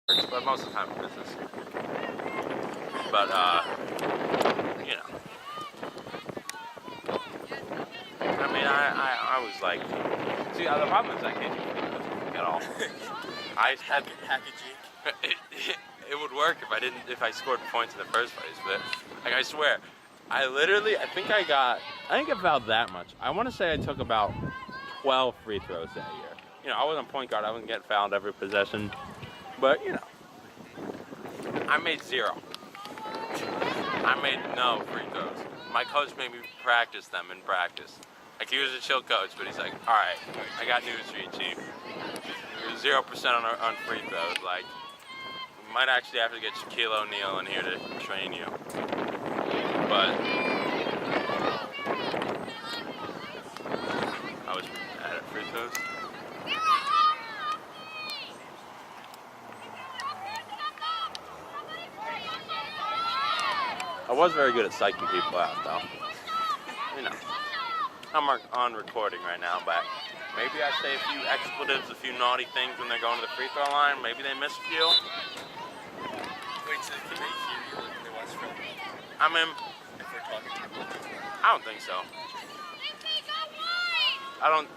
but most of the time business. But you know, I mean, I was like, see, the problem is I can't do free throws at all. I had hack a jig. it would work if I scored points in the first place, but like I swear, I think I fouled that much. I want to say I took about 12 free throws that year. You know, I wasn't point guard. I wasn't getting fouled every possession, but you know, I made 0. I made no free throws. My coach made me practice them in practice. Like, he was a chill coach, but he's like, all right, I got news for you, Chief. You're 0% on free throws. Like, we might actually have to get Shaquille O'Neal in here to train you. But I was bad at free throws. I was very good at psyching people out, though. You know, I'm on recording right now, but maybe I say a few expletives, a few naughty things when they're going to the free throw line. Maybe they miss a few. Wait, so can they hear you when they watch film? I mean, If we're talking to people? I don't think so. I don't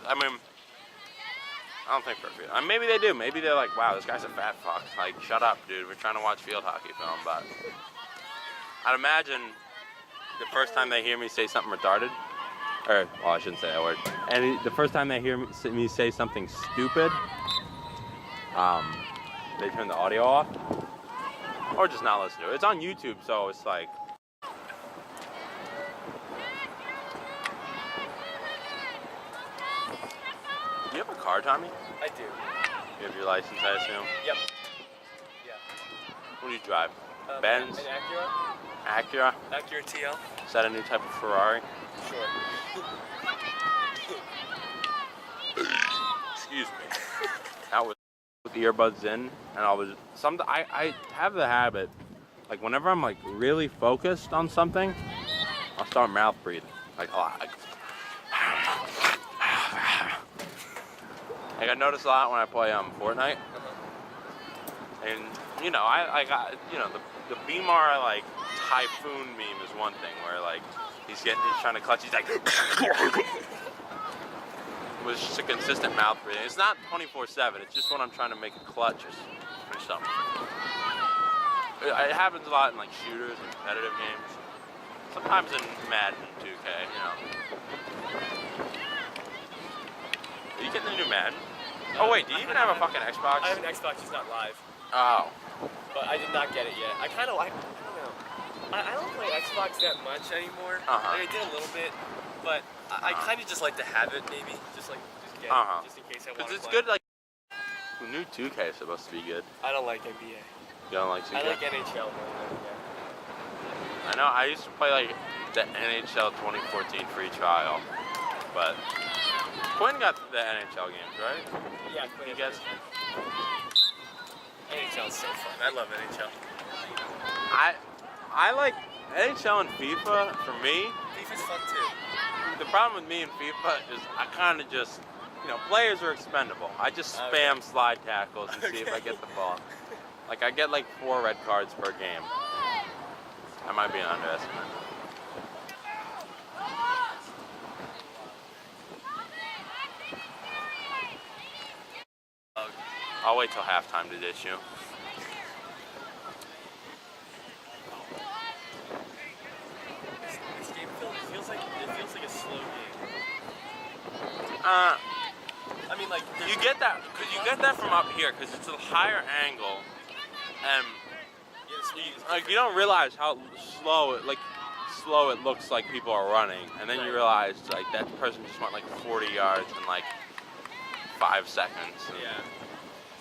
think for a few. Maybe they do. Maybe they're like, wow, this guy's a fat fuck. Like, shut up, dude. We're trying to watch field hockey film, but I'd imagine the first time they hear me say something retarded, or, well, I shouldn't say that word, and the first time they hear me say something stupid, they turn the audio off, or just not listen to it. It's on YouTube, so it's like, do you have a car, Tommy? I do. You have your license, I assume? Yep. Yeah. What do you drive? Benz? An Acura? Acura? Acura TL? Is that a new type of Ferrari? Sure. Excuse me. That was with the earbuds in, and I have the habit, like whenever I'm like really focused on something, I'll start mouth breathing, like a lot. Like I notice a lot when I play Fortnite, and you know I got, you know, the Beamar like typhoon meme is one thing where like he's trying to clutch, he's like it was just a consistent mouth breathing. It's not 24/7. It's just when I'm trying to make a clutch or something. It happens a lot in like shooters and competitive games. Sometimes in Madden 2K, you know. Are you getting the new Madden? Oh wait, do you even have a fucking Xbox? I have an Xbox, it's not live. Oh. But I did not get it yet. I don't know. I don't play Xbox that much anymore. Like, I did a little bit, but I kind of just like to have it, maybe. Just get it, just in case I want to play. It's good, like, the new 2K is supposed to be good. I don't like NBA. You don't like 2K? I like NHL more than NBA. I know, I used to play, like, the NHL 2014 free trial, but Quinn got the NHL games, right? Yeah, Quinn. You guys? NHL is so fun. I love NHL. I like NHL and FIFA, for me. FIFA's fun too. The problem with me and FIFA is I kind of just, you know, players are expendable. I just spam slide tackles and see if I get the ball. Like, I get like 4 red cards per game. I might be an underestimate. I'll wait till halftime to ditch you. This game feels like a slow game. I mean, like, you get that from up here because it's a higher angle, and you don't realize how slow it looks like people are running, and then you realize like that person just went like 40 yards in like 5 seconds. Yeah.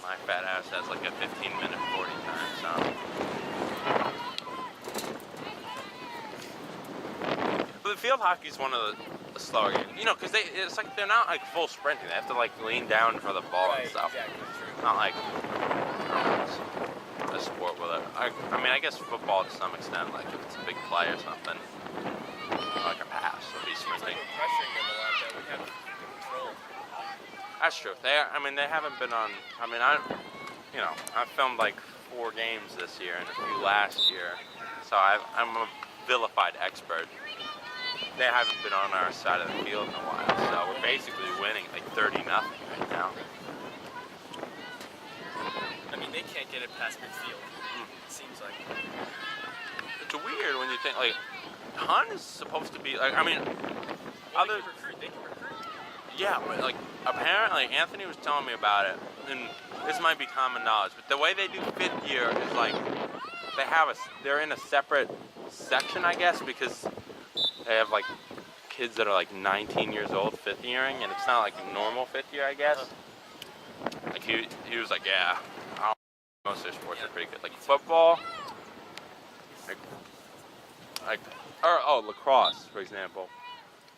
My fat ass has like a 15-minute 40 time, so. But the field hockey is one of the slower games, you know, because it's like they're not like full sprinting. They have to like lean down for the ball and stuff. Exactly, true. Not like a sport with it. I mean, I guess football to some extent, like if it's a big play or something, like a pass, it'll be sprinting. We're pressuring them a lot, though. We have control. That's true. They haven't been on. I mean, you know, I filmed like 4 games this year and a few last year, so I'm a vilified expert. They haven't been on our side of the field in a while, so we're basically winning like 30-0 right now. I mean, they can't get it past midfield. It seems like. It's weird when you think like Hun is supposed to be like. I mean, well, they can recruit. Yeah, but like apparently Anthony was telling me about it, and this might be common knowledge, but the way they do 5th year is like they're in a separate section, I guess, because they have like kids that are like 19 years old 5th yearing, and it's not like normal 5th year, I guess. Like he was like, yeah, most of their sports are pretty good, like football, or lacrosse, for example.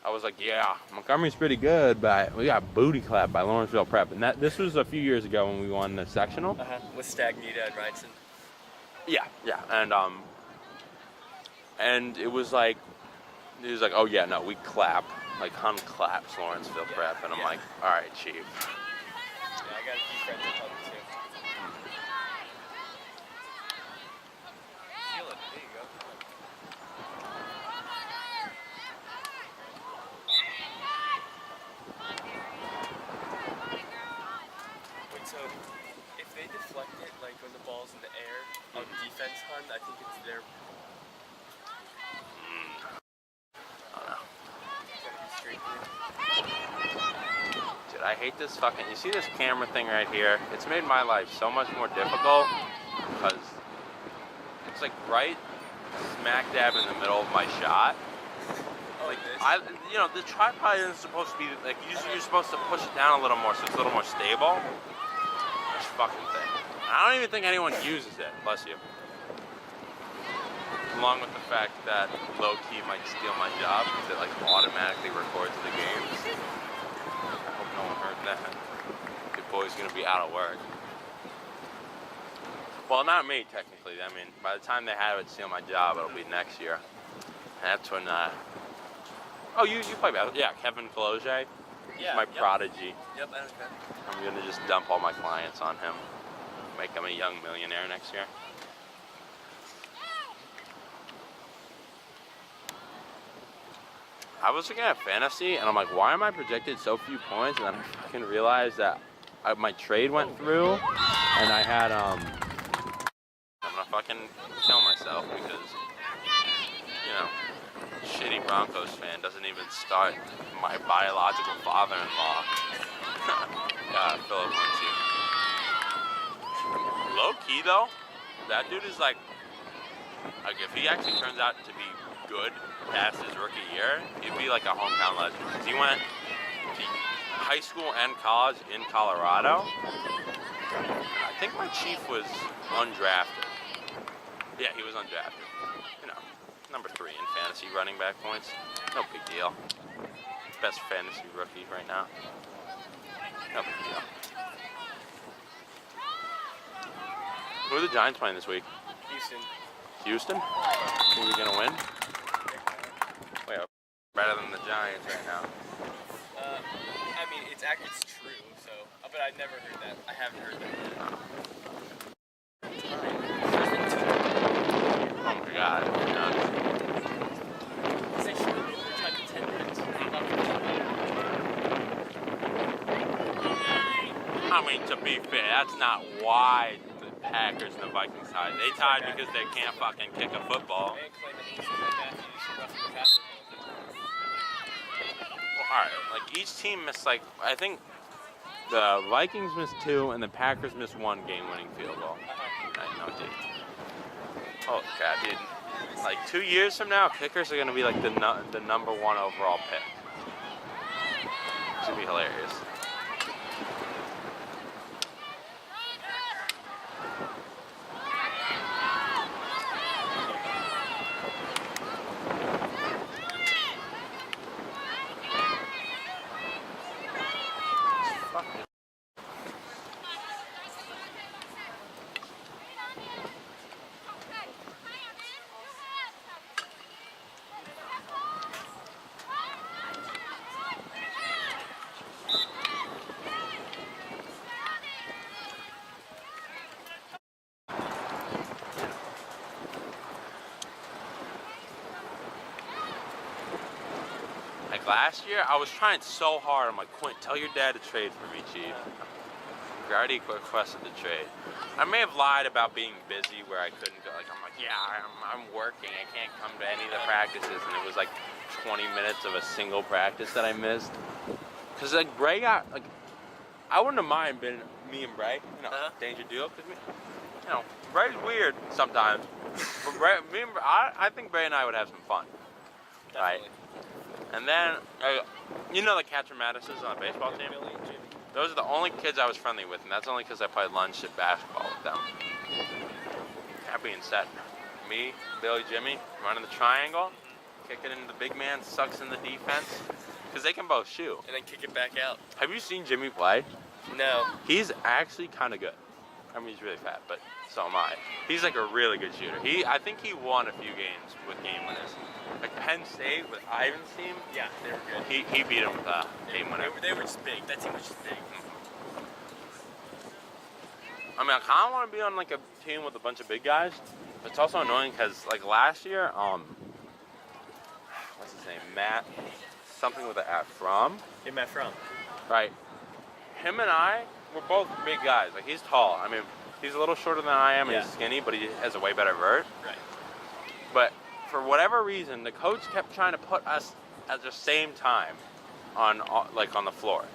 I was like, yeah, Montgomery's pretty good, but we got booty clapped by Lawrenceville Prep. And this was a few years ago when we won the sectional. With Stagnita and Reinson. Yeah. And he was like, oh yeah, no, we clap. Like, Hun claps Lawrenceville Prep. And I'm like, all right, chief. Yeah, I got a few friends at Hun too. Feel it, there you go. So, if they deflect it, like when the ball's in the air, on defense Hun, I think it's their... I don't know. Dude, I hate this fucking... You see this camera thing right here? It's made my life so much more difficult, because it's like right smack dab in the middle of my shot. Like, the tripod isn't supposed to be, like, you're supposed to push it down a little more so it's a little more stable. Fucking thing. I don't even think anyone uses it, bless you. Along with the fact that low-key might steal my job because it like automatically records the games. I hope no one heard that. Your boy's gonna be out of work. Well, not me technically. I mean, by the time they have it steal my job, it'll be next year. And that's when oh, you play basketball. Yeah, Kevin Cloget. Yeah, my prodigy. Yep, I understand. I'm gonna just dump all my clients on him. Make him a young millionaire next year. I was looking at fantasy and I'm like, why am I projected so few points? And then I fucking realized that my trade went through and I had I'm gonna fucking kill myself because, you know, shitty Broncos fan doesn't even start my biological father-in-law. Philip Lindsay. Low key though, that dude is like if he actually turns out to be good past his rookie year, he'd be like a hometown legend. Because he went to high school and college in Colorado. And I think my chief was undrafted. Yeah, he was undrafted. You know, number 3 in fantasy running back points. No big deal. Best fantasy rookie right now. No big deal. Who are the Giants playing this week? Houston? Who are we gonna win? Wait, better than the Giants right now. I mean, it's true. So, but I never heard that. I haven't heard that yet. Oh my God! They should have been time to 10 minutes. I mean, to be fair, that's not why the Packers and the Vikings tied. They tied because they can't fucking kick a football. Well, alright, like each team missed like, I think the Vikings missed 2 and the Packers missed 1 game-winning field goal. No, dude. Oh God, dude. Like 2 years from now, kickers are gonna be like the number 1 overall pick. It's gonna be hilarious. like last year, I was trying so hard. I'm like, Quint, tell your dad to trade for me, Chief. We already requested the trade. I may have lied about being busy where I couldn't go. Like, I'm like, yeah, I'm working. I can't come to any of the practices. And it was like 20 minutes of a single practice that I missed. Because, like, Bray got, like, I wouldn't have mind being me and Bray, you know, danger duo. Because, you know, Bray's weird sometimes. But Bray, I think Bray and I would have some fun. Definitely. Right? And then, you know the catcher Mattis's on the baseball team? Those are the only kids I was friendly with, and that's only because I played lunch at basketball with them. That being said, me, Billy, Jimmy, running the triangle, kick it into the big man, sucks in the defense, because they can both shoot. And then kick it back out. Have you seen Jimmy play? No. He's actually kind of good. I mean, he's really fat, but so am I. He's like a really good shooter. I think he won a few games with game winners. Like Penn State with Ivan's team. Yeah, they were good. He beat him with game winner. They were just big. That team was just big. I mean, I kind of want to be on like a team with a bunch of big guys. But it's also annoying because like last year, what's his name? Matt, something with an F from. Yeah, Matt From. Right. Him and I were both big guys. Like he's tall. I mean, he's a little shorter than I am, and he's skinny, but he has a way better vert. Right. But for whatever reason, the coach kept trying to put us at the same time on the floor,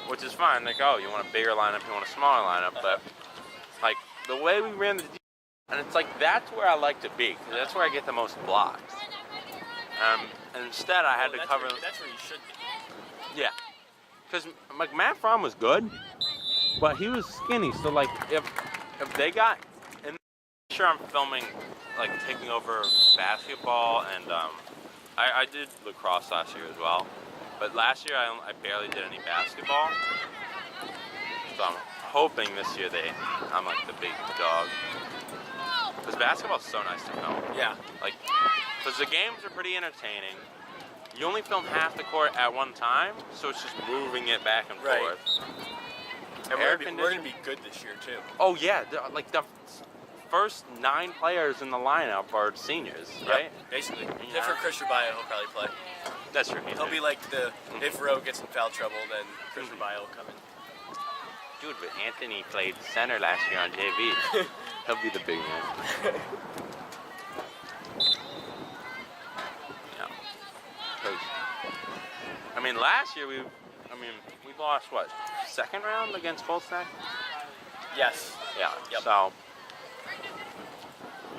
which is fine. Like, oh, you want a bigger lineup, you want a smaller lineup, but like the way we ran the defense, and it's like that's where I like to be, because that's where I get the most blocks. And instead, I had to cover. That's where you should be. Yeah, because like Matt Fromm was good, but he was skinny. So like if they got, and I'm sure I'm filming like taking over basketball, and I did lacrosse last year as well, but last year I barely did any basketball. So I'm hoping this year I'm like the big dog. Because basketball's so nice to film. Yeah. Like, because the games are pretty entertaining. You only film half the court at one time, so it's just moving it back and forth. And we're going to be good this year, too. Oh, yeah. Like, the first 9 players in the lineup are seniors, right? Basically. Except for Chris Rabio, he'll probably play. That's true. He'll be like if Rowe gets in foul trouble, then Chris Rabio will come in. Dude, but Anthony played center last year on JV. He'll be the big man. I mean, last year we lost what, second round against Full Stack? Yes. Yeah. Yep. So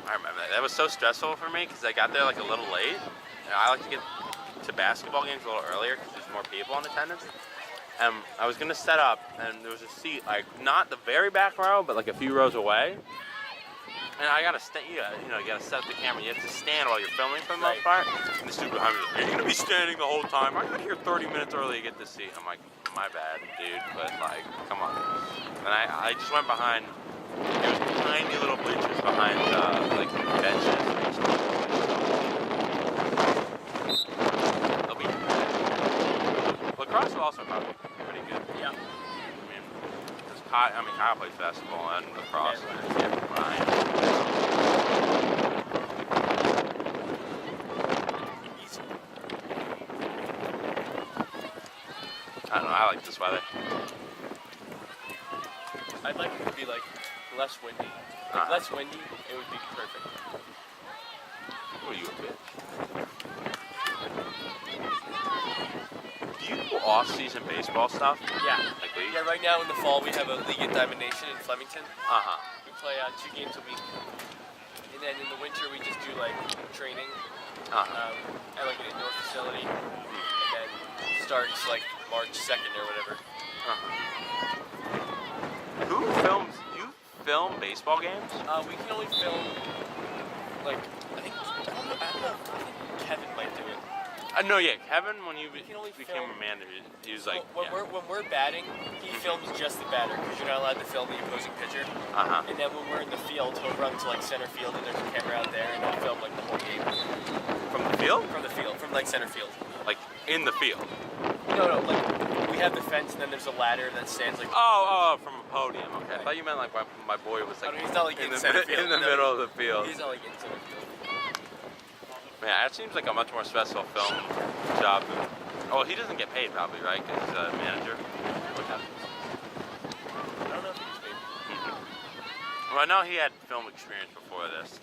I remember that. That was so stressful for me because I got there like a little late. I like to get to basketball games a little earlier because there's more people in attendance. And I was gonna set up, and there was a seat like not the very back row, but like a few rows away. And I gotta you gotta set up the camera. You have to stand while you're filming for the most part. And this dude behind me was like, "Are you gonna be standing the whole time? I got here 30 minutes early to get this seat." I'm like, "My bad, dude, but like, come on." And I just went behind. There was tiny little bleachers behind like benches. They'll be lacrosse will also probably be pretty good. Yeah. I mean, Kyle plays basketball and lacrosse. I don't know, I like this weather. I'd like it to be like less windy. Like less windy, it would be perfect. What are you, a bitch? Do you do off-season baseball stuff? Yeah. Like league? Yeah, right now in the fall we have a league at Diamond Nation in Flemington. We play 2 games a week. And then in the winter we just do like training at like an indoor facility. And then starts like March 2nd or whatever. You film baseball games? We can only film like I don't know. I think Kevin might do it. No, yeah, Kevin, when you became film, a manager, he was like, when we're batting, he films just the batter because you're not allowed to film the opposing pitcher. And then when we're in the field, he'll run to like center field and there's a camera out there and he'll film like the whole game. From the field? From the field, from like center field. Like in the field? No, like we have the fence and then there's a ladder that stands like. Oh, from a podium. Okay, I thought you meant like my boy was like. He's not like in the middle of the field. He's not like in center field. Man, that seems like a much more stressful film job than Oh, he doesn't get paid probably, right? Because he's a manager. I don't know if he gets paid. Well, I know he had film experience before this.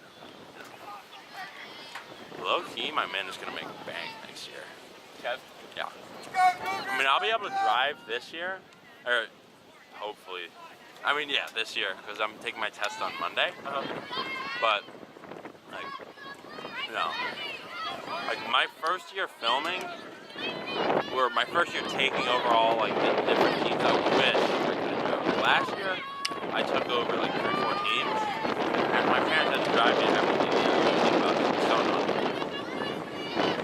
Low key, my man is gonna make bank next year. Kev? Yeah. I mean, I'll be able to drive this year, or hopefully. I mean, yeah, this year, because I'm taking my test on Monday. But, like, you know, like my first year filming, or my first year taking over all like the different teams, I wish I could have drove. Last year, I took over like 3 or 4 teams, and my parents had to drive me to everything. So annoying.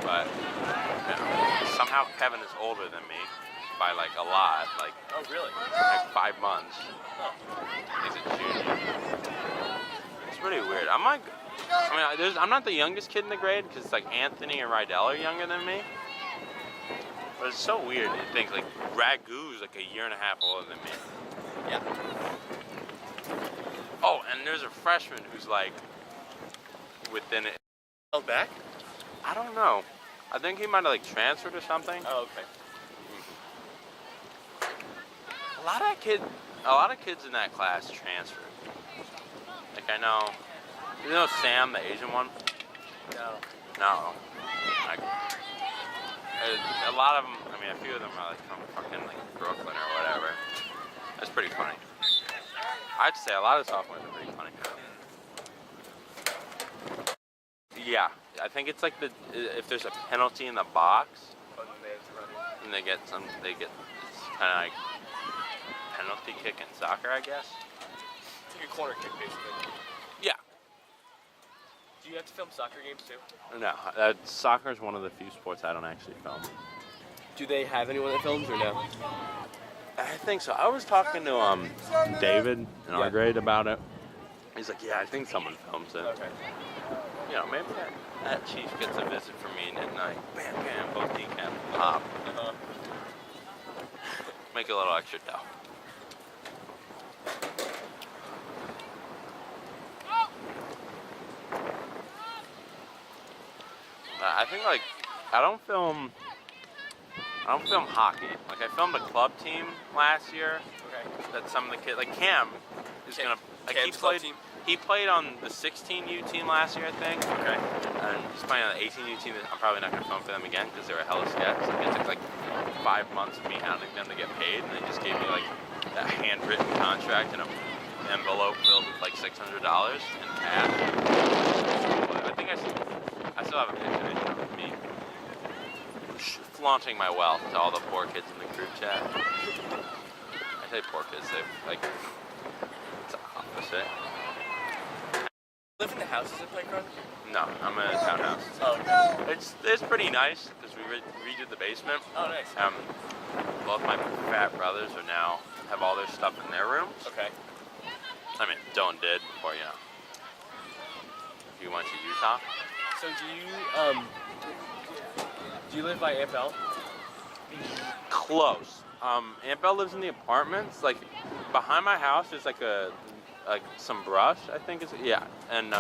But, you know, somehow Kevin is older than me by like a lot, like. Oh, really? Like 5 months. He's a junior. It's pretty weird. I'm like, I mean, I'm not the youngest kid in the grade because it's like Anthony and Rydell are younger than me. But it's so weird to think like Ragu's like 1.5 years older than me. Yeah. Oh, and there's a freshman who's like within it. Held back? I don't know. I think he might have like transferred or something. Oh, okay. A lot of kids in that class transferred. Like I know, you know Sam, the Asian one? No. Like, a lot of them, I mean a few of them are like from fucking like Brooklyn or whatever. That's pretty funny. I'd say a lot of sophomores are pretty funny. Yeah, I think it's like if there's a penalty in the box, and they get, it's kind of like penalty kick in soccer, I guess. It's like a corner kick, basically. Yeah. Do you have to film soccer games too? No, soccer is one of the few sports I don't actually film. Do they have anyone that films or no? I think so. I was talking to David in our grade about it. He's like, yeah, I think someone films it. Okay. You know, maybe that chief gets a visit from me at night. Bam, bam, both decaf, pop. Make a little extra dough. I think like I don't film hockey. Like I filmed a club team last year. Okay. That some of the kids, like Cam, is gonna. Like he played on the 16U team last year, I think. Okay. And he's playing on the 18U team. I'm probably not gonna film for them again because they were hella sketch. Like it took like 5 months of me hounding them to get paid, and they just gave me like that handwritten contract in an envelope filled with like $600 in cash. But I think I still have a picture of me flaunting my wealth to all the poor kids in the group chat. I say poor kids, they like it's the opposite. Live in the houses at Playground? No, I'm in a townhouse. Oh, okay. It's pretty nice because we redid the basement. Oh, nice. Both my fat brothers have all their stuff in their rooms. Okay. I mean, Dylan did before, you know. If you went to Utah. So do you live by Aunt Belle? Close. Aunt Belle lives in the apartments. Like behind my house is like some brush, I think is and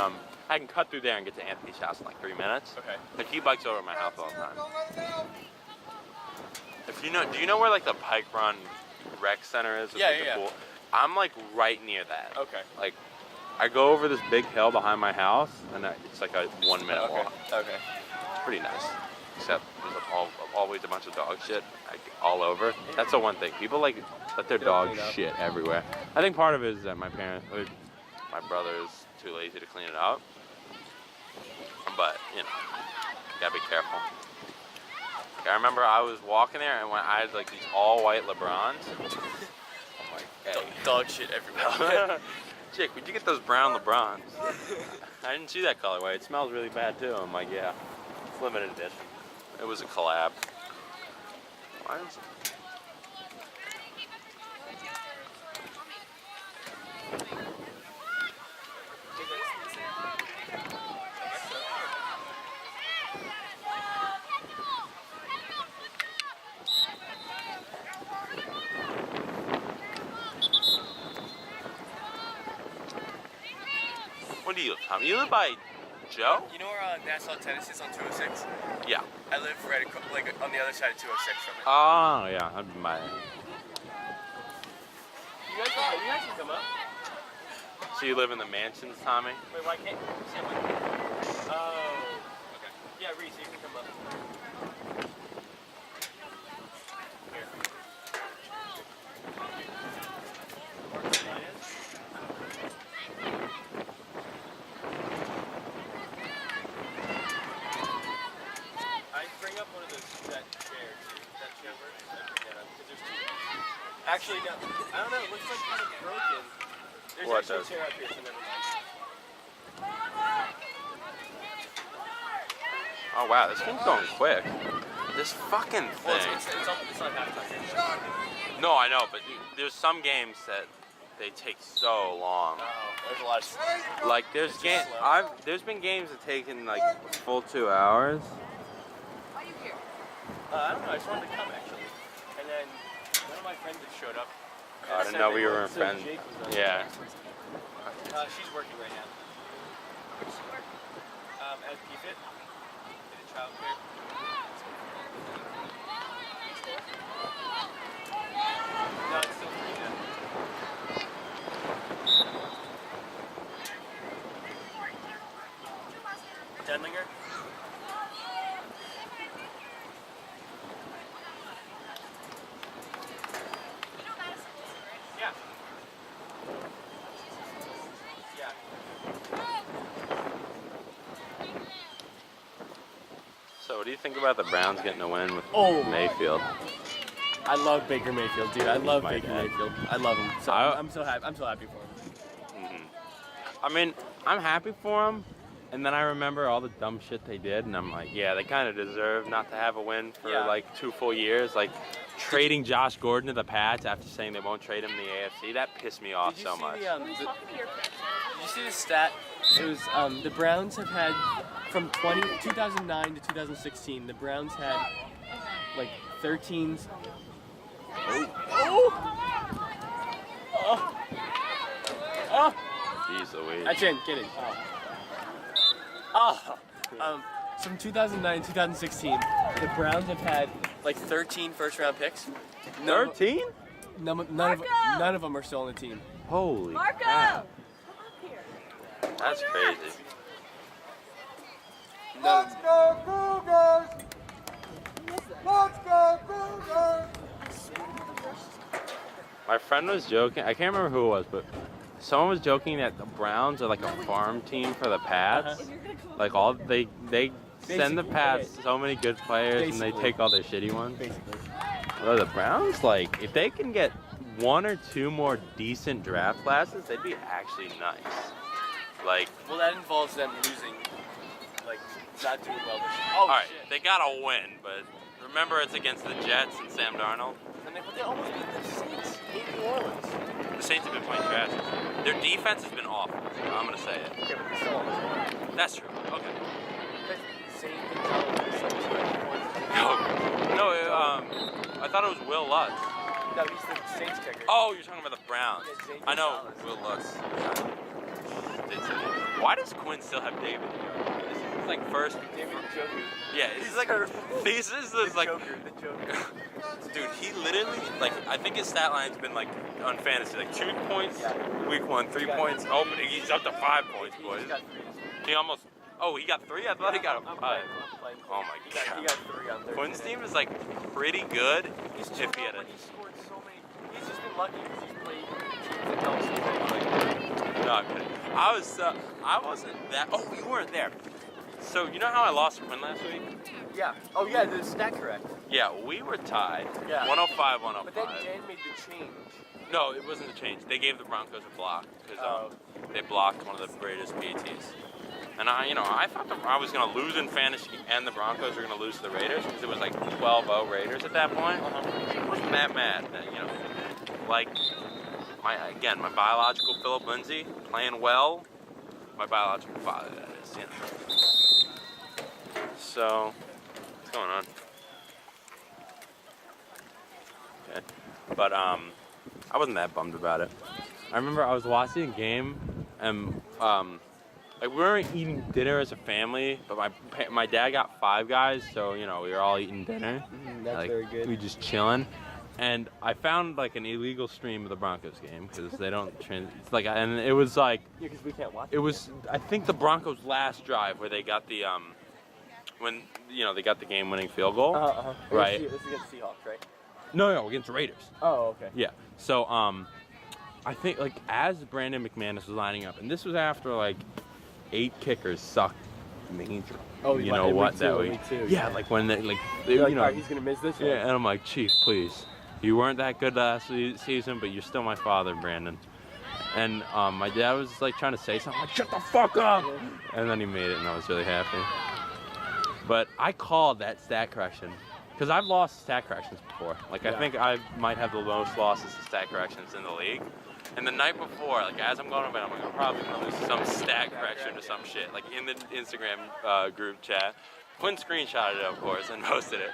I can cut through there and get to Anthony's house in like 3 minutes. Okay. Like he bikes over my house all the time. Do you know where like the Pike Run Rec Center is? Yeah, the pool? I'm like right near that. Okay. Like I go over this big hill behind my house, and it's like a 1 minute walk. Okay. It's pretty nice. Except there's always a bunch of dog shit like, all over. That's the one thing. People like let their dogs shit everywhere. I think part of it is that my brother is too lazy to clean it up. But, you know, you gotta be careful. Like, I remember I was walking there and when I had like these all white LeBrons. I'm like, hey. Dog shit everywhere. Chick, where'd you get those brown LeBrons? I didn't see that colorway. It smells really bad too. I'm like, yeah, it's limited edition. It was a collab. Why is it? What do you live, Tom? You live by Joe? You know where Nassau Tennis is on 206? Yeah. I live right like on the other side of 206 from it. Oh, yeah. That'd be my... You guys can come up. So you live in the mansions, Tommy? Wait, why can't you? Oh. Okay. Yeah, Reese, you can come up. Here. I bring up one of that chair works. Because there's two. Actually, no. I don't know. It looks like kind of broken. There's What actually does? a chair up here, so never mind. Oh, wow. This game's going quick. This fucking Well, thing. it's not halftime. No, I know, but there's some games that they take so long. Oh, there's a lot of... Like, there's been games that taken like a full 2 hours. I don't know. I just wanted to come, actually. And then one of my friends had showed up. I didn't know we were friends. Yeah. She's working right now. At PFIT. In a child care. No, it's still free now. Denlinger? Yeah. Yeah. So what do you think about the Browns getting a win with Oh. Mayfield? I love Baker Mayfield, dude. I love My Baker dad. Mayfield. I love him. So I'm so happy. I'm so happy for him. I mean, I'm happy for him, and then I remember all the dumb shit they did, and I'm like, yeah, they kind of deserve not to have a win for like 2 full years. Like trading Josh Gordon to the Pats after saying they won't trade him in the AFC, that pissed me off so much. Did you see the stat? It was the Browns have had from 2009 to 2016. The Browns had like 13. Oh! Jeez Louise. That's in. Get it. Oh. From 2009 to 2016, the Browns have had like 13 first-round picks. 13? None of them are still on the team. Holy Marco! crap. Come up here. That's crazy. Let's go Cougars! Let's go Cougars! My friend was joking, I can't remember who it was, but someone was joking that the Browns are like a farm team for the Pats. Like they send the Pats so many good players and they take all their shitty ones. Basically. Although the Browns, like, if they can get 1 or 2 more decent draft classes, they'd be actually nice. Like, Well, that involves them losing, like not doing well this year. Oh, all right, shit. they gotta win, but remember it's against the Jets and Sam Darnold. And they almost beat the Saints in New Orleans. The Saints have been playing trash. Their defense has been awful. I'm gonna say it. Yeah, but they still almost won. That's true. Okay. Because Saints and Darnold is like 200 points. No, I thought it was Will Lutz. No, he's the Saints kicker. Oh, you're talking about the Browns. Yeah, Xavier I know Gonzalez. Will Lutz. Why does Quinn still have David? This is his like first. David Njoku. Yeah, this is like this is like. The Joker. Dude, he literally like I think his stat line's been like on fantasy like 2 points week 1, 3 points. Oh, but he's up to 5 points, boys. He's got 3. He almost. Oh, he got 3. I thought he got a 5. I'm playing. Oh my He god. got 3 on Thursday. Quinn's team is like pretty good. He's If he had a. He scored so many. He's just been lucky because he's played teams that don't seem like. No, I'm kidding. I wasn't that. Oh, you weren't there. So you know how I lost to Quinn last week? Yeah. Oh yeah, the stat correct. Yeah, we were tied. Yeah. 105, But then 105. Dan made the change. No, it wasn't a change. They gave the Broncos a block because Oh. they blocked one of the greatest PATs. And I thought I was gonna lose in fantasy, and the Broncos were gonna lose to the Raiders because it was like 12-0 Raiders at that point. I wasn't that mad. Like my biological Philip Lindsay playing well. My biological father, that is. So, what's going on? Okay, but I wasn't that bummed about it. I remember I was watching a game, and like we weren't eating dinner as a family, but my dad got 5 guys, so you know we were all eating dinner. That's like, very good. We just chilling, and I found like an illegal stream of the Broncos game because they don't. It's like, and it was like. Yeah, because we can't watch. It was, I think, the Broncos' last drive where they got the when they got the game-winning field goal. Right. This is against Seahawks, right? No, against the Raiders. Oh, okay. Yeah. So I think like as Brandon McManus was lining up, and this was after like 8 kickers sucked major. Oh, you know what that week 2. Yeah, like when they like You're like, he's gonna miss this one. Yeah, and I'm like, Chief, please, you weren't that good last season, but you're still my father, Brandon. And my dad was like trying to say something, like shut the fuck up, and then he made it, and I was really happy. But I called that stat correction because I've lost stat corrections before. Like I think I might have the lowest losses to stat corrections in the league. And the night before, like as I'm going to bed, I'm like, I'm probably gonna lose some stat correction to some shit. Like in the Instagram group chat, Quinn screenshotted it, of course, and posted it.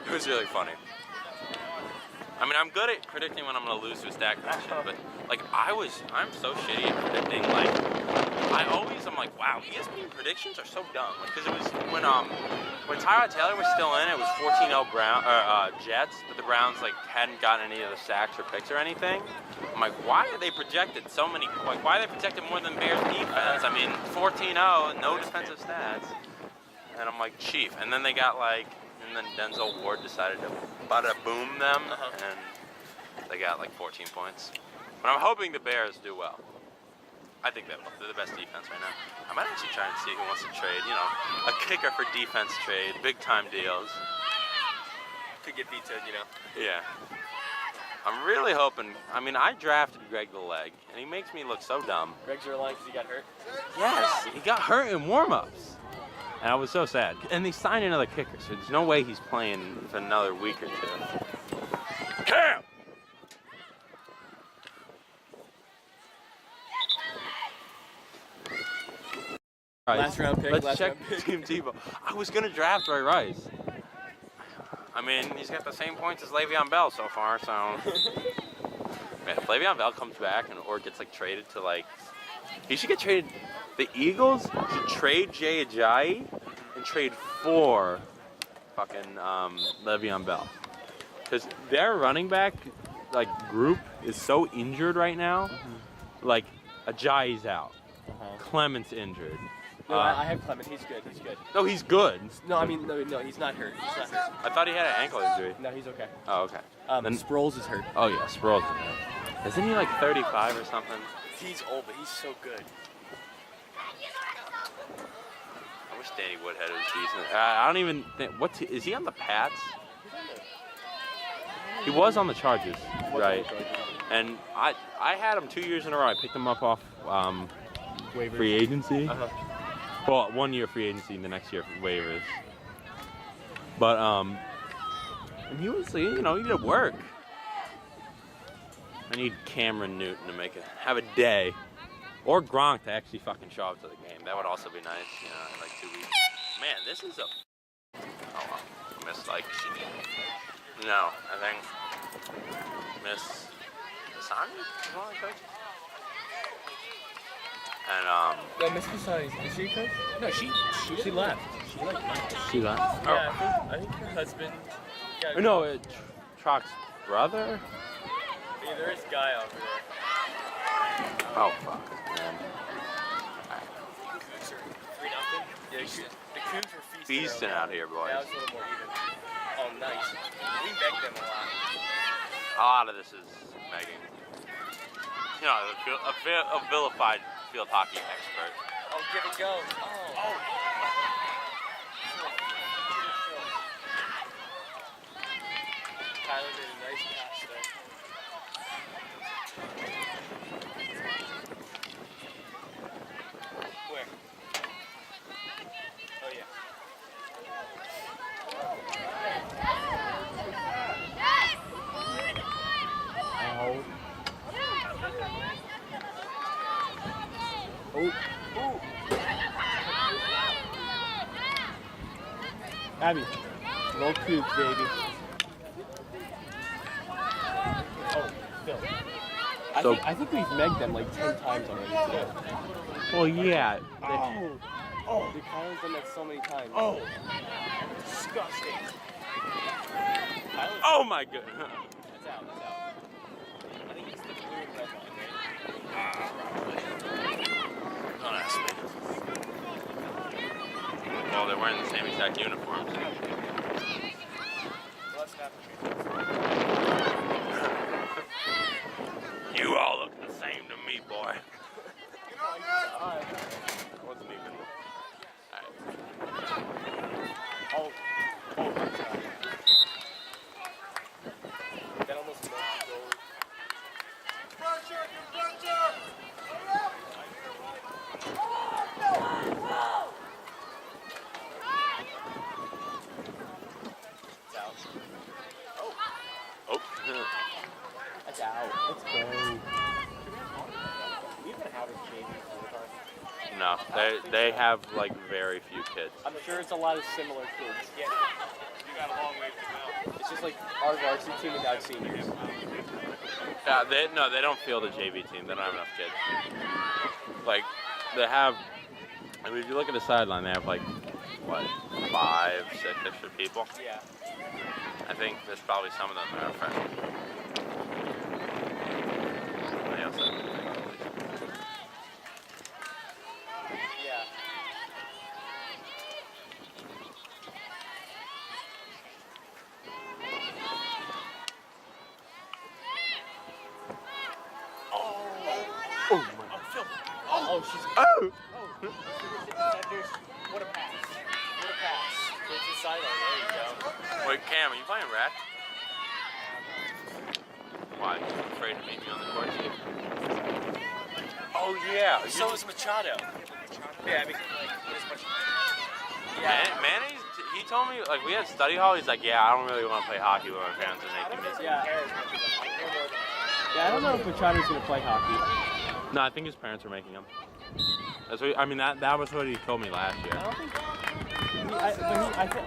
It was really funny. I mean, I'm good at predicting when I'm gonna lose to a stat correction, but like I'm so shitty at predicting. Like I'm like, wow, ESPN predictions are so dumb. Because it was when Tyrod Taylor was still in, it was 14-0 Jets, but the Browns like hadn't gotten any of the sacks or picks or anything. I'm like, why are they projected so many? Like, why are they projected more than Bears defense? I mean, 14-0, no defensive stats. And I'm like, Chief. And then they got like. And then Denzel Ward decided to bada boom them, and they got like 14 points. But I'm hoping the Bears do well. I think they will. They're the best defense right now. I might actually try and see who wants to trade, a kicker for defense trade, big time deals. Could get vetoed, Yeah. I'm really hoping. I mean, I drafted Greg the Leg, and he makes me look so dumb. Greg's your line because he got hurt? Yes, he got hurt in warm-ups. And I was so sad. And they signed another kicker, so there's no way he's playing for another week or 2. Cam! Last round pick. Let's check Team Tebow. I was going to draft Ray Rice. I mean, he's got the same points as Le'Veon Bell so far, so... Man, if Le'Veon Bell comes back or gets, like, traded to, like... He should get traded... The Eagles should trade Jay Ajayi and trade for fucking Le'Veon Bell. Because their running back like group is so injured right now. Like Ajayi's out. Clement's injured. No, I have Clement. He's good. No, he's good. No, I mean, no, he's not hurt. I thought he had an ankle injury. No, he's okay. Oh, okay. Then Sproles is hurt. Oh, yeah, Sproles is hurt. Isn't he like 35 or something? He's old, but he's so good. I wish Danny Woodhead was decent. I don't even think. Is he on the Pats? He was on the Chargers, right? And I had him 2 years in a row. I picked him up off free agency. Well, 1 year free agency, and the next year waivers. But and he was, he did work. I need Cameron Newton to have a day. Or Gronk to actually fucking show up to the game. That would also be nice, in like 2 weeks. Man, this is a... Oh, well. Miss, like... No, I think... Miss... Asani? And, No, Miss Asani, is she a coach? No, she left. She left? Yeah, I think her husband... Yeah, no, Trock's brother? Yeah, there is a guy over there. Oh, fuck, man. Cougs are 3-0. Yeah, the Cougs were feasting out here, boys. That was a little more even. Oh, nice. We begged them a lot. A lot of this is begging. A vilified field hockey expert. Oh, give and go. Oh. Tyler did a nice pass there. Where? Oh, yeah. Abby, roll Cougs, baby. Oh, Phil. I So, I think we've megged them like 10 times already today. well, yeah. Oh, the Kylan's done that so many times. Oh. Disgusting. Kylan's, Oh my goodness. that's out. I think it's the blue and red line, right? Don't ask me. Well, they're wearing the same exact uniforms. Well, that's not You all look the same to me, boy. Get on that. I wasn't even. Oh, good job. That almost made me go. Pressure, get pressure. Hurry up. It's out. Oh. It's out. Let's go. We even have a JV for No, they have like very few kids. I'm sure it's a lot of similar kids. Yeah, you got a long way to go. It's just like our varsity team without seniors. They don't field a JV team. They don't have enough kids. Like, they have. I mean, if you look at the sideline, they have like what, 5, 6 extra people. Yeah. I think there's probably some of them that are freshmen. They also have Yeah. Oh, she's. Oh! Defenders. What a pass. What a pass. Go to the sideline. There you go. Wait, Cam, are you playing rec? Why? You afraid to meet me on the court, Steve? Oh yeah. So is Machado. Yeah, because like there's much. Manny's. He told me like we had study hall. He's like, yeah, I don't really want to play hockey with my parents are making me. Yeah. Yeah, I don't know if Machado's gonna play hockey. No, I think his parents are making him. That's what I mean. That was what he told me last year. I don't think.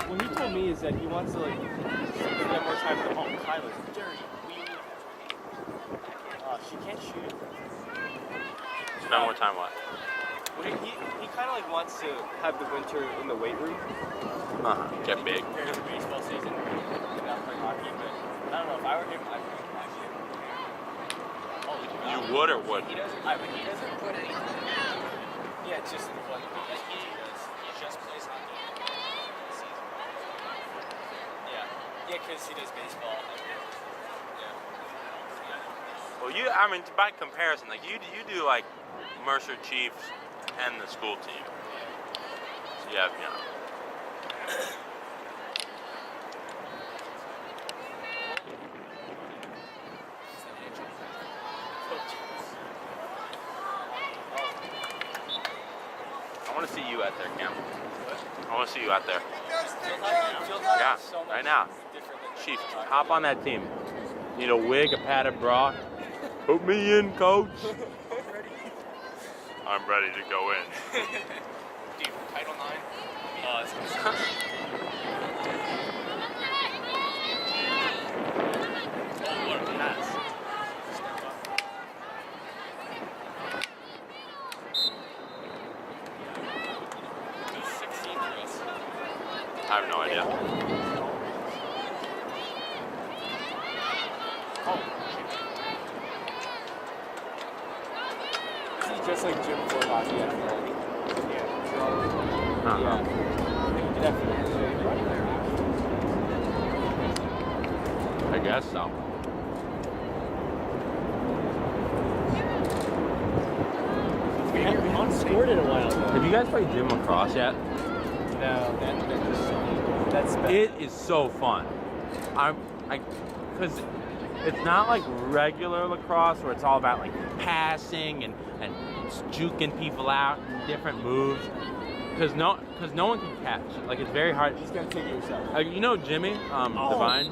What he told me is that he wants to like spend more time with the home. Tyler's dirty. She can't shoot. Spend more time what? Well, he kind of like wants to have the winter in the weight room. Get big. During the baseball season, not play hockey, but I don't know. If I were him, I'd play hockey. You would or wouldn't? He doesn't put anything. Yeah, it's just the fun. Like he just plays hockey. Yeah, because he does baseball. Well, I mean, by comparison, like you do like Mercer Chiefs and the school team. So you have, I want to see you out there, Cam. I want to see you out there. Yeah, right now. Chief, hop on that team. Need a wig, a padded bra. Put me in, coach. I'm ready to go in. Dude, Title IX. It's gonna Oh, what a pass. Who's 16 for us? I have no idea. Is he just like Jim for hockey? I feel like. Yeah. Definitely. I guess so. We haven't scored in a while. Have you guys played gym lacrosse yet? No, that's bad. It is so fun. Because it's not like regular lacrosse where it's all about like passing and juking people out and different moves. Because no one can catch. Like it's very hard. You just gotta take it yourself. You know Jimmy Divine?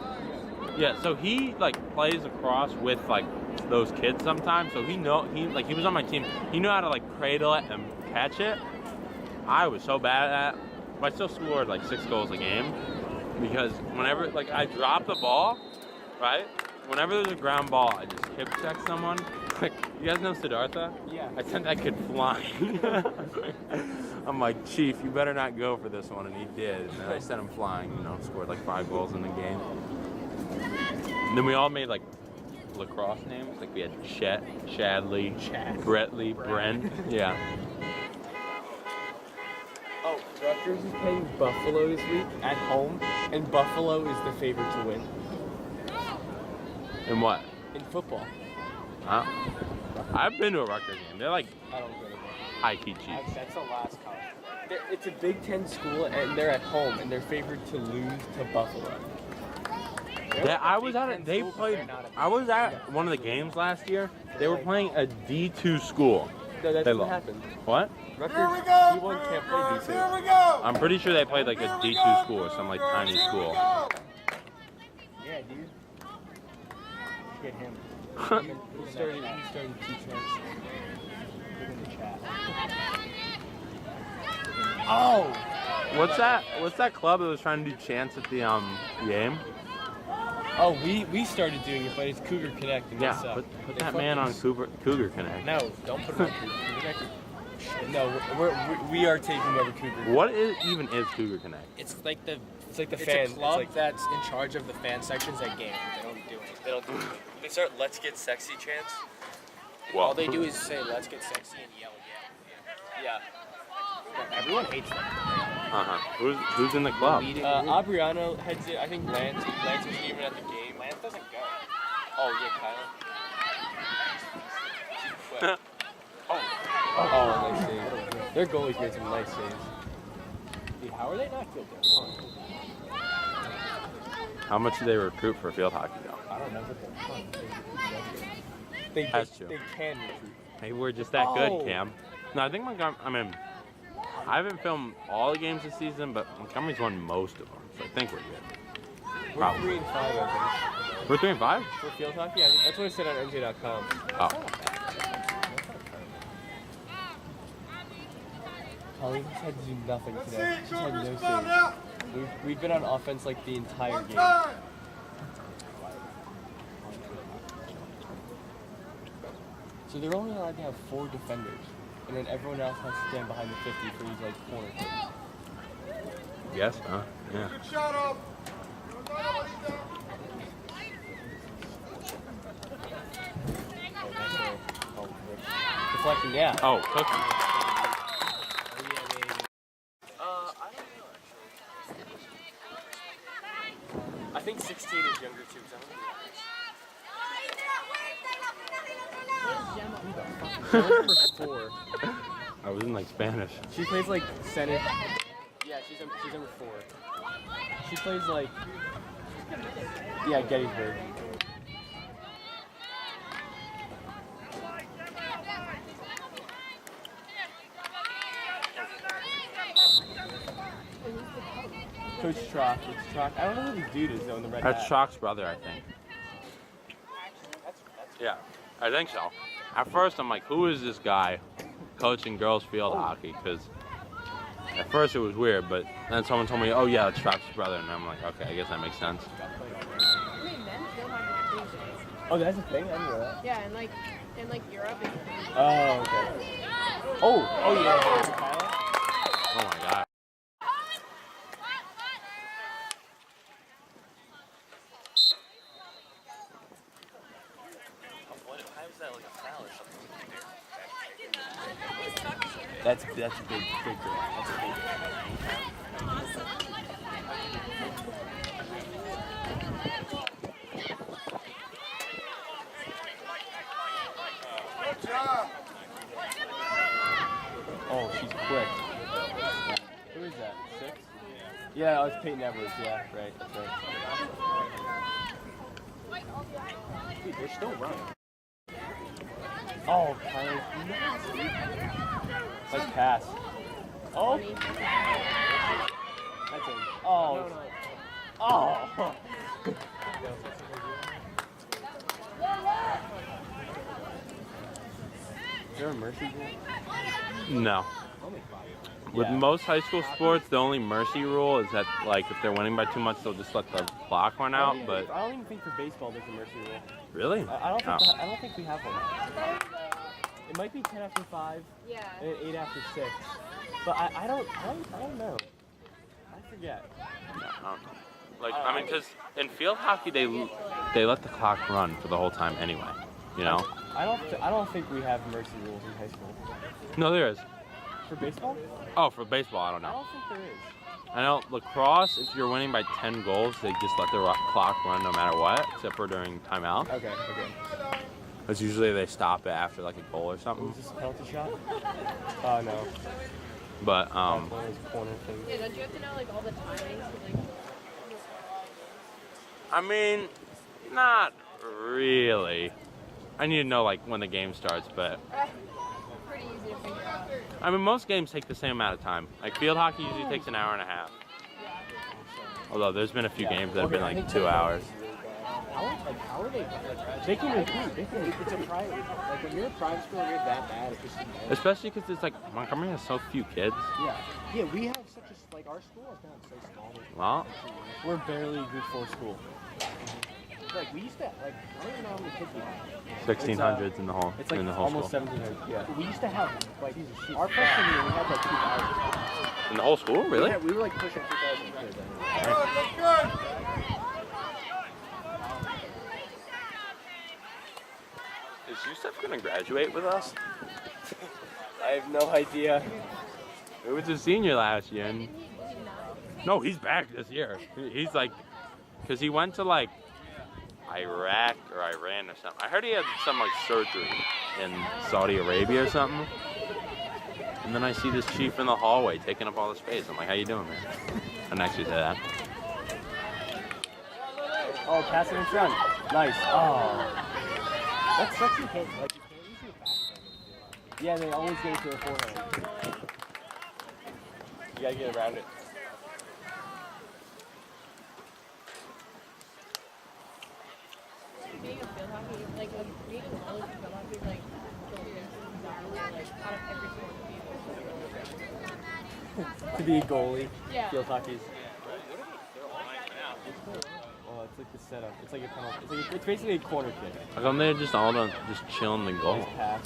Yeah. So he like plays lacrosse with like those kids sometimes. So he was on my team. He knew how to like cradle it and catch it. I was so bad at that. But I still scored like 6 goals a game because whenever like I drop the ball, right? Whenever there's a ground ball, I just hip check someone Like, you guys know Siddhartha? Yeah. I sent that kid flying. I'm like, Chief, you better not go for this one, and he did. And then I sent him flying, you know, scored like 5 goals in the game. And then we all made like lacrosse names. Like we had Chet, Shadley, Bretley, Brent. Yeah. Oh, Rutgers is playing Buffalo this week at home, and Buffalo is the favorite to win. In what? In football. Huh? I've been to a Rutgers game. They're like I don't go to high-key cheap. That's the last college. It's a Big Ten school, and they're at home, and they're favored to lose to Buffalo. Yeah, I was at it. They played. I was at one of the games last year. They were playing a D2 school. No, that They doesn't lost. happen. What? Rutgers, Here we go, D1 can't play Brewers. Here D2. we go. I'm pretty sure they played like a D2 school or some like tiny Here we school. go. Yeah, dude. Get him. He started teaching us. In the chat. Oh! What's that club that was trying to do chants at the game? Oh, we started doing it, but it's Cougar Connect. And Yeah, they suck. put They that man on fucking- Cougar Connect. No, don't put him on Cougar Connect. No, we are taking over Cougar. What even is Cougar Connect? It's like the It's like the it's fan. a club It's like, that's in charge of the fan sections at games. They don't do anything. they don't do it. They start Let's Get Sexy chants. Well, All they do is say, "Let's get sexy" and yell, Yeah. yeah. Everyone hates them. Who's in the club? Aubriano heads it. I think Lance was even at the game. Lance doesn't go. Oh yeah, Kyla. Oh, Oh, nice save. Their goalie's made some nice saves. dude, how are they not good there? How much do they recruit for field hockey though? I don't know, but they're fun. That's true. They can recruit. Maybe we're just that Oh. good, Cam. No, I think Montgomery. I mean, I haven't filmed all the games this season, but Montgomery's won most of them, so I think we're good. We're Probably. 3-5, I think. We're 3-5. For field hockey, I think that's what it said on NJ.com. Oh, Colleen has had to do nothing Let's today. see, She's had Cougars, no come on saves. now. We've been on offense like the entire One game. time. So they're only allowed to have 4 defenders, and then everyone else has to stand behind the 50 for these like corner kicks. yes, huh? Yeah. Good shot up. Deflecting, yeah. Oh, Cookie. I don't know actually. I think 16 is younger too. 'Cause I'm number 4. I was in like Spanish. She plays like center. Yeah, she's number 4. She plays like Gettysburg. Coach Trock. It's Trock. I don't know who this dude is though in the red That's hat. Shock's brother, I think. Yeah, I think so. At first, I'm like, who is this guy coaching girls field hockey? Because at first it was weird, but then someone told me, oh yeah, it's Shock's brother, and I'm like, okay, I guess that makes sense. Oh, that's a thing? I didn't know that. Yeah, and like Europe. Oh, okay. Oh yeah. Oh my god. That's a big girl. That's a big girl. Good job. Oh, she's quick. Who is that? 6? Yeah, oh, it's Peyton Edwards. Yeah, right. That's right. Dude, they're still running. Oh, Kylie. Like pass. Oh. That's in. Oh. Oh. Is there a mercy rule? No. With most high school sports, the only mercy rule is that, like, if they're winning by too much, they'll just let the clock run out. But I don't even think for baseball there's a mercy rule. Really? I don't think we have one. It might be 10 after 5. Yeah. And 8 after 6. But I don't know. I forget. Yeah, I don't know. Like, I mean, because in field hockey, they let the clock run for the whole time anyway. You know? I don't think we have mercy rules in high school. No, there is. For baseball? Oh, for baseball, I don't I know. don't think there is. I know lacrosse, if you're winning by 10 goals, they just let the clock run no matter what, except for during timeout. Okay. Because usually they stop it after like a goal or something. Is this a penalty shot? Oh, no. But, That's one of those corner things. Yeah, don't you have to know like all the timings? Like, I mean, not really. I need to know like when the game starts, but pretty easy to figure out. I mean, most games take the same amount of time. Like field hockey usually takes an hour and a half. Although there's been a few games that have been like 2 hours. How are they? They can recruit. It's a private. Like when you're a private school and you're that bad, it's just. Especially because it's like Montgomery has so few kids. Yeah. We have such a our school has gotten so small. Well, We're barely a Group 4 school. Like we used to I don't even know how many kids we have. 1600s in the whole It's like in the whole almost school. 1700. Yeah. We used to have like our freshman year we had like 2,000. In the whole school, really? Yeah, we were like pushing 2,000 kids. That's good. Is Yusuf gonna graduate with us? I have no idea. He was a senior last year. And... No, he's back this year. He's like, because he went to like Iraq or Iran or something. I heard he had some like surgery in Saudi Arabia or something. And then I see this chief in the hallway taking up all the space. I'm like, how you doing, man? I didn't actually say that. Oh, pass it in front. Nice. Oh. That sucks. You can't usually back. Yeah, they always get it to the forehand. You gotta get around it. Being a field hockey, like being an elite field hockey, like the weirdest, like out of every sport To be a goalie. Yeah. Field hockey's. Oh, it's like the setup. It's like a penalty. It's basically a corner kick. How come they're just all done, just chilling the goal? Nice pass.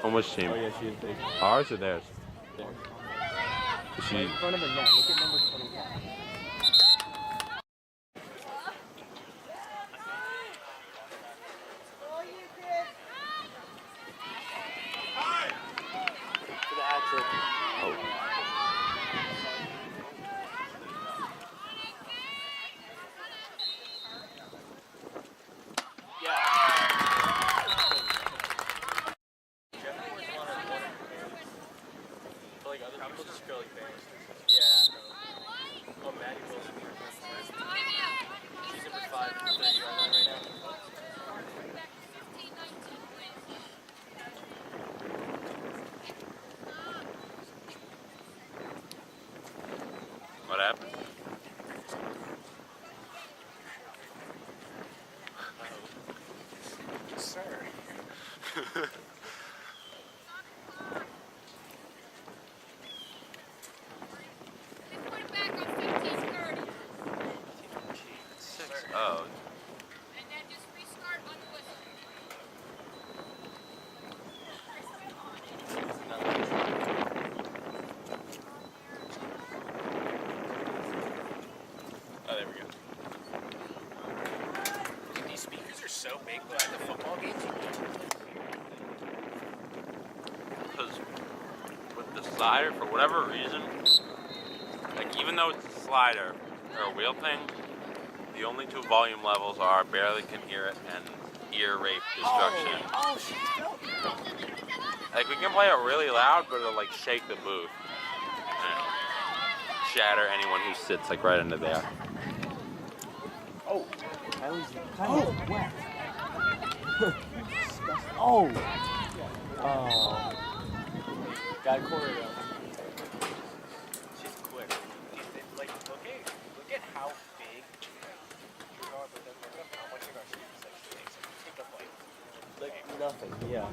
On which team? Oh yeah, she is big. Ours or theirs? Is she? In front of her net. Look at number 25. For the hat trick. Oh. Like other people just go like there. Yeah. Oh, Maddie Wilson. She's number 5, 30 yard line right now. What happened? Sir. Oh. And then just restart on the whistle. Oh, there we go. These speakers are so big, but at the football games, Because with the slider, for whatever reason, like even though it's a slider or a wheel thing, the only two volume levels are barely can hear it and ear rape destruction. oh, she felt it. Like we can play it really loud, but it'll like shake the booth and shatter anyone who sits like right under there. Oh. Oh, wet. Oh. Oh. Got a corner though. She's quick. Like, look at how big you are, but then look at how much of our shoes like takes. Take up like like nothing. Yeah.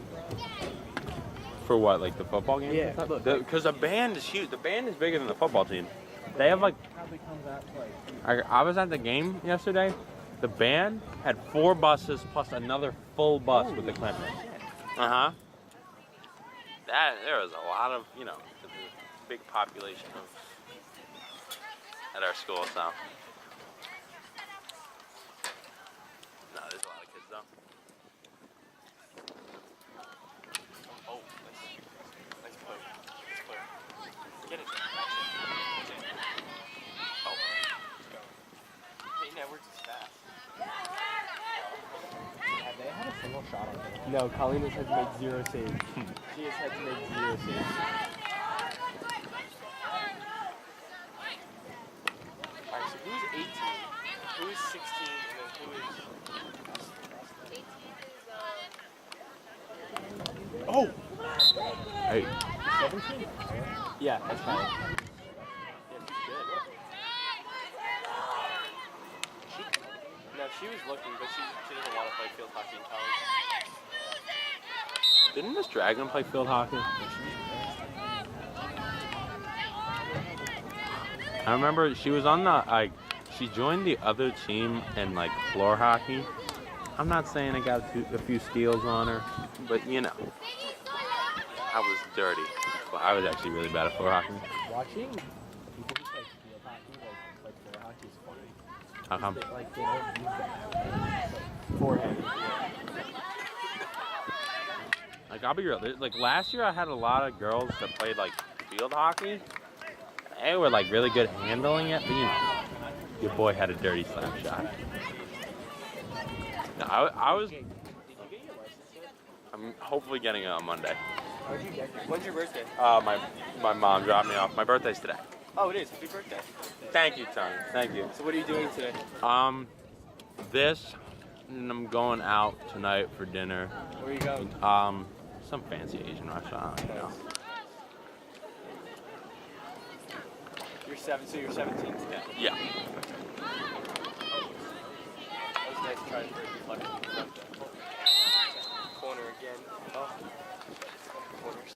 For what, like the football game? Yeah, look. Because the band is huge. The band is bigger than the football team. They have like. Probably comes out like. I was at the game yesterday. The band had 4 buses plus another full bus with the Clintons. Uh-huh. There was a lot of, you know, big population at our school, so. No, there's a lot of kids though. Oh, nice play. Nice play. Get it. Oh. Hey, Edwards is fast. Have they had a single shot on them? No, Colleen has had to make 0 saves. She has had to make 0 saves. Alright, so who's 18? Who's 16? And then who is... 18 is, Oh! Hey. 17? Yeah, that's fine. Yeah, she's good. No, she was looking, but she doesn't want to play field hockey in college. Didn't Miss Dragon play field hockey? I remember she was on the, like, she joined the other team in, like, floor hockey. I'm not saying I got a few steals on her, but, you know, I was dirty. Well, I was actually really bad at floor hockey. Watching people who play field hockey, like floor hockey, is funny. How come? They, like, they don't use that. Like, forehand. Like, I'll be real. Like, last year I had a lot of girls that played, like, field hockey. They were, like, really good handling it, but, you know, your boy had a dirty slap shot. No, I was... Did you get your license yet? I'm hopefully getting it on Monday. How'd you get your When's your birthday? My mom dropped me off. My birthday's today. Oh, it is. Happy birthday. Thank you, Tony. Thank you. So what are you doing today? This, and I'm going out tonight for dinner. Where are you going? Some fancy Asian restaurant. You know. So you're 17 today. Yeah. That was nice trying for a deflection. Corner again. Oh. Corners.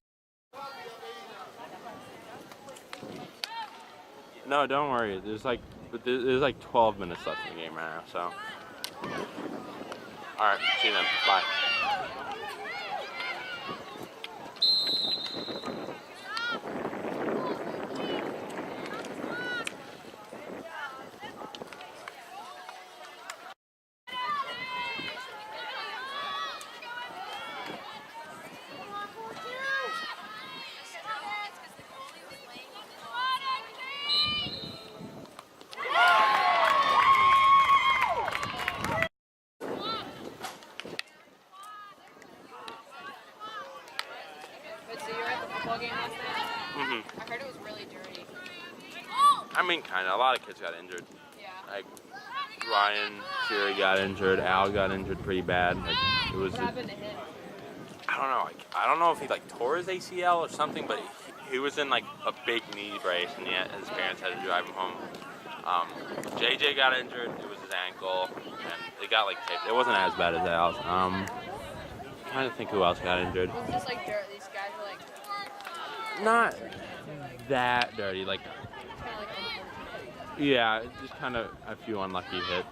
No, don't worry. There's like 12 minutes left in the game right now. So. All right. See you then. Bye. But so you were at the football game last night? Mhm. I heard it was really dirty. I mean, kind of. A lot of kids got injured. Yeah. Like Ryan Fury got injured. Al got injured pretty bad. Like it was. What happened to him? I don't know. Like I don't know if he like tore his ACL or something, but he was in like a big knee brace, and his parents had to drive him home. JJ got injured. It was his ankle, and it got like taped. It wasn't as bad as Al's. Trying to think who else got injured. Was this like dirt? These guys were like Not that dirty. Like kind of like unfortunate. yeah, just kind of a few unlucky hits.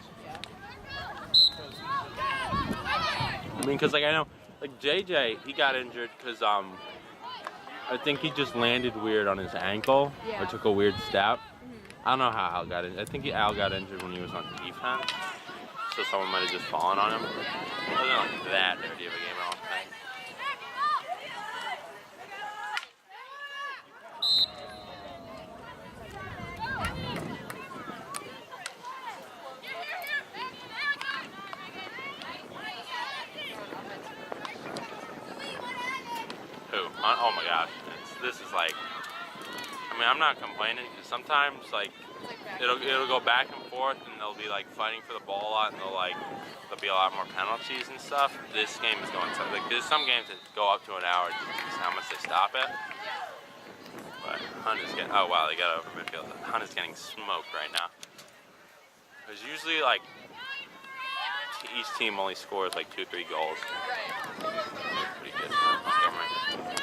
I mean, cause like I know, like JJ, he got injured because I think he just landed weird on his ankle Yeah. or took a weird step. I don't know how Al got injured. I think Al got injured when he was on defense, so someone might have just fallen on him. It wasn't like that dirty of a game, I don't think. Who? Oh my gosh, this is like. I mean, I'm not complaining because sometimes like it'll go back and forth and they'll be like fighting for the ball a lot and there'll be a lot more penalties and stuff. This game is going to like there's some games that go up to an hour just how much they stop it. But Hunt is getting they got over midfield. Hunt is getting smoked right now. Because usually like each team only scores like 2-3 goals. Right. Pretty good. Government.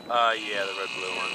Yeah, the red blue one.